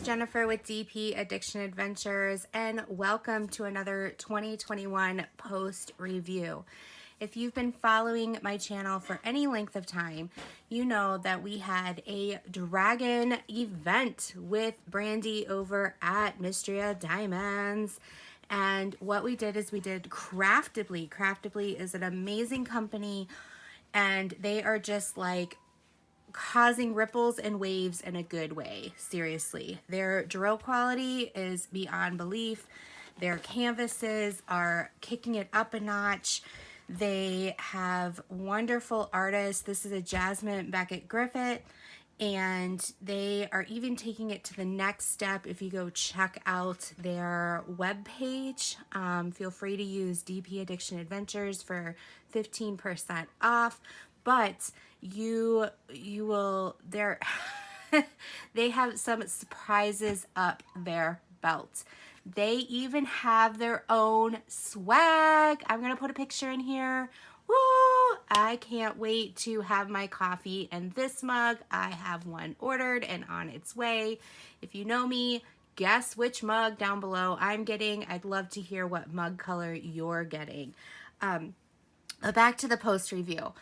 Jennifer with DP Addiction Adventures, and welcome to another 2021 post review. If you've been following my channel for any length of time, you know that we had a dragon event with Brandy over at Mysteria Diamonds. And what we did is we did Craftibly. Craftibly is an amazing company, and they are just like causing ripples and waves in a good way. Seriously, their drill quality is beyond belief. Their canvases are kicking it up a notch. They have wonderful artists. This is a Jasmine Becket-Griffith, and they are even taking it to the next step. If you go check out their webpage, feel free to use DP Addiction Adventures for 15% off. But you will, they have some surprises up their belt. They even have their own swag. I'm gonna put a picture in here. Woo! I can't wait to have my coffee in this mug. I have one ordered and on its way. If you know me, guess which mug down below I'm getting. I'd love to hear what mug color you're getting. Back to the post review.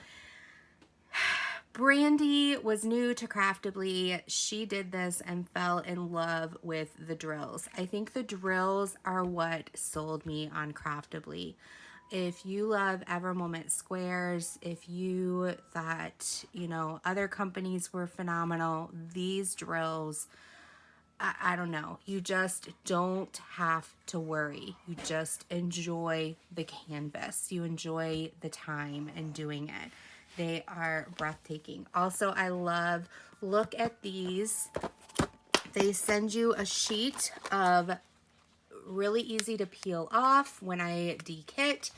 Brandy was new to Craftibly. She did this and fell in love with the drills. I think the drills are what sold me on Craftibly. If you love Evermoment squares, if you thought, you know, other companies were phenomenal, these drills, I don't know. You just don't have to worry. You just enjoy the canvas. You enjoy the time and doing it. They are breathtaking. Also, I love, look at these. They send you a sheet of really easy to peel off when I dekit.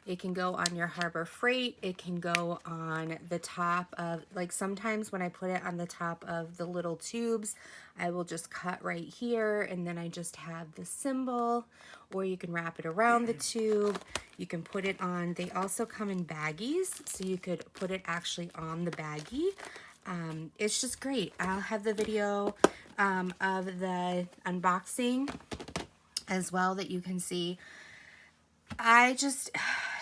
It can go on your Harbor Freight. It can go on the top of, like sometimes when I put it on the top of the little tubes, I will just cut right here and then I just have the symbol, or you can wrap it around the tube. You can put it on, they also come in baggies, so you could put it actually on the baggie. It's just great. I'll have the video of the unboxing as well that you can see.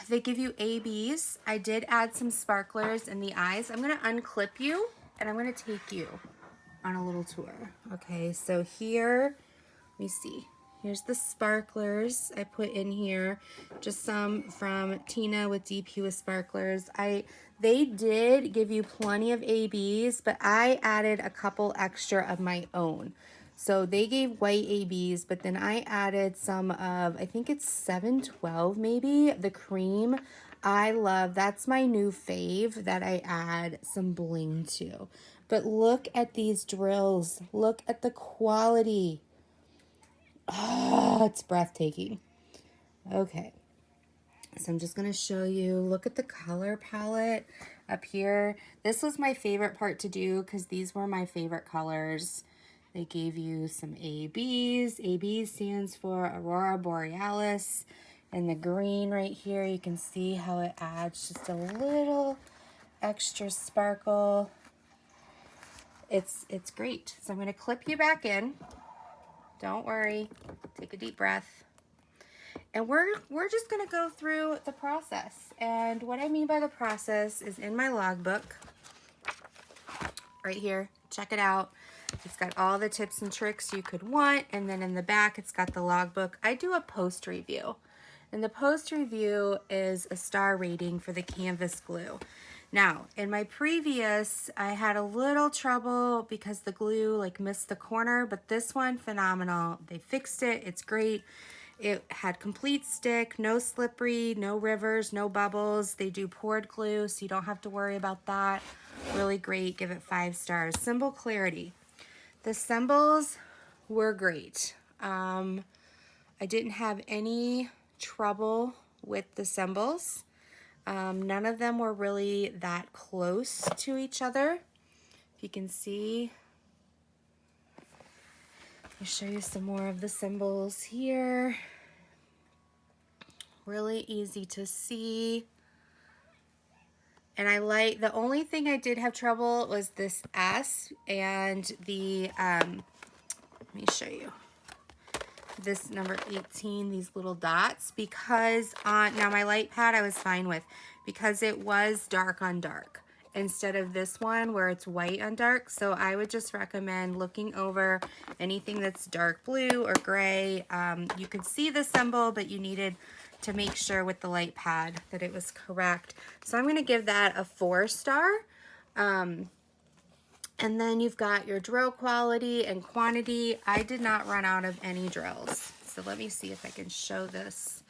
They give you ABs. I did add some sparklers in the eyes. I'm going to unclip you and I'm going to take you on a little tour. Okay, so here, let me see. Here's the sparklers I put in here. Just some from Tina with DP with Sparklers. They did give you plenty of ABs, but I added a couple extra of my own. So they gave white ABs, but then I added some of, I think it's 712 maybe, the cream. I love, that's my new fave that I add some bling to. But look at these drills. Look at the quality. Oh, it's breathtaking. Okay, so I'm just going to show you, look at the color palette up here. This was my favorite part to do because these were my favorite colors. They gave you some ABs. AB stands for Aurora Borealis. And the green right here, you can see how it adds just a little extra sparkle. It's great. So I'm going to clip you back in. Don't worry. Take a deep breath. And we're just going to go through the process. And what I mean by the process is in my logbook right here. Check it out. It's got all the tips and tricks you could want, and then in the back it's got the logbook. I do a post review, and the post review is a star rating for the canvas glue. Now, in my previous, I had a little trouble because the glue like missed the corner, but this one, phenomenal. They fixed it. It's great. It had complete stick, no slippery, no rivers, no bubbles. They do poured glue, so you don't have to worry about that. Really great. Give it 5 stars. Symbol clarity. The symbols were great. I didn't have any trouble with the symbols. None of them were really that close to each other. If you can see, I'll show you some more of the symbols here. Really easy to see. And I like, the only thing I did have trouble was this S and the let me show you. This number 18, these little dots, because now my light pad I was fine with because it was dark on dark instead of this one where it's white on dark. So I would just recommend looking over anything that's dark blue or gray. You could see the symbol, but you needed to make sure with the light pad that it was correct. So I'm going to give that a 4-star. And then you've got your drill quality and quantity. I did not run out of any drills. So let me see if I can show this.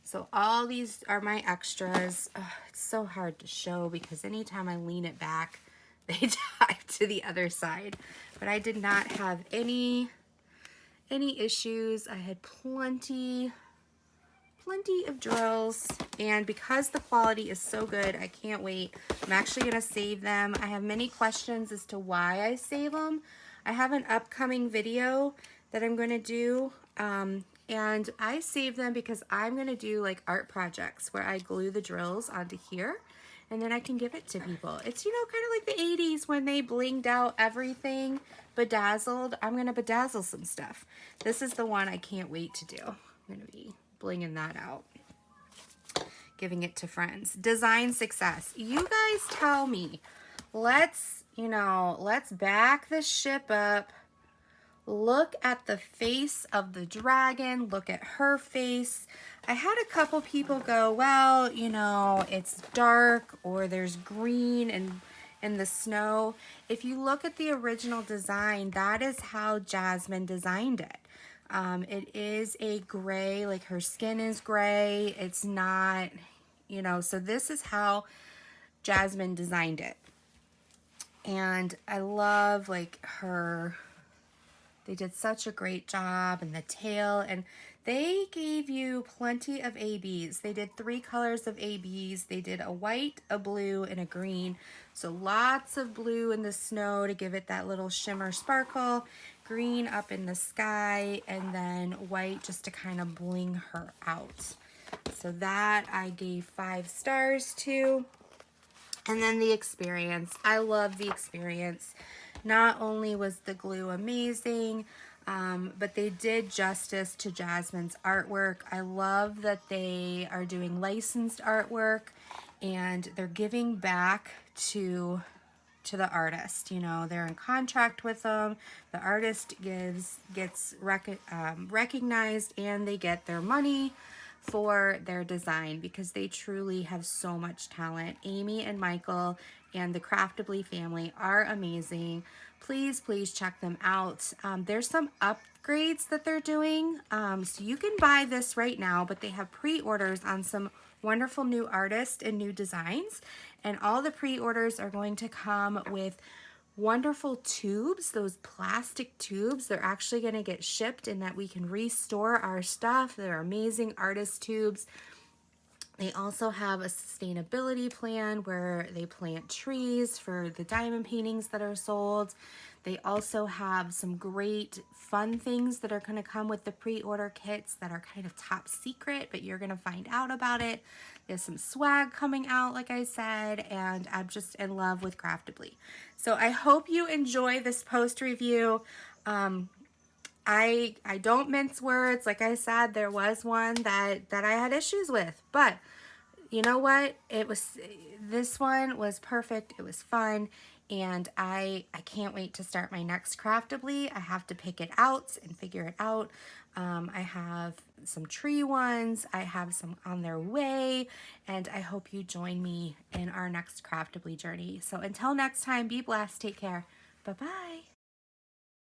So all these are my extras. It's so hard to show because anytime I lean it back, they dive to the other side. But I did not have any issues. I had plenty of drills, and because the quality is so good, I can't wait. I'm actually going to save them. I have many questions as to why I save them. I have an upcoming video that I'm going to do, and I save them because I'm going to do like art projects where I glue the drills onto here, and then I can give it to people. It's, you know, kind of like the 80s when they blinged out everything, bedazzled. I'm going to bedazzle some stuff. This is the one I can't wait to do. I'm going to be blinging that out, giving it to friends. Design success. You guys tell me. Let's back the ship up. Look at the face of the dragon. Look at her face. I had a couple people go, well, you know, it's dark or there's green and in the snow. If you look at the original design, that is how Jasmine designed it. It is a gray, like her skin is gray. It's not, you know, so this is how Jasmine designed it. And I love like they did such a great job, and the tail, and they gave you plenty of ABs. They did 3 colors of ABs. They did a white, a blue, and a green. So lots of blue in the snow to give it that little shimmer sparkle, green up in the sky, and then white just to kind of bling her out. So that I gave 5 stars to. And then the experience. I love the experience. Not only was the glue amazing, but they did justice to Jasmine's artwork. I love that they are doing licensed artwork and they're giving back to the artist. You know, they're in contract with them. The artist gets recognized, and they get their money for their design because they truly have so much talent. Amy and Michael and the Craftibly family are amazing. Please check them out. There's some upgrades that they're doing. So you can buy this right now, but they have pre-orders on some wonderful new artists and new designs. And all the pre-orders are going to come with wonderful tubes, those plastic tubes. They're actually going to get shipped, and that we can restore our stuff. They're amazing artist tubes. They also have a sustainability plan where they plant trees for the diamond paintings that are sold. They also have some great fun things that are going to come with the pre-order kits that are kind of top secret, but you're going to find out about it. There's some swag coming out, like I said, and I'm just in love with Craftibly. So I hope you enjoy this post review. I don't mince words. Like I said, there was one that I had issues with, but you know what? This one was perfect. It was fun, and I can't wait to start my next Craftibly. I have to pick it out and figure it out. I have some tree ones. I have some on their way, and I hope you join me in our next Craftibly journey. So until next time, be blessed. Take care. Bye-bye.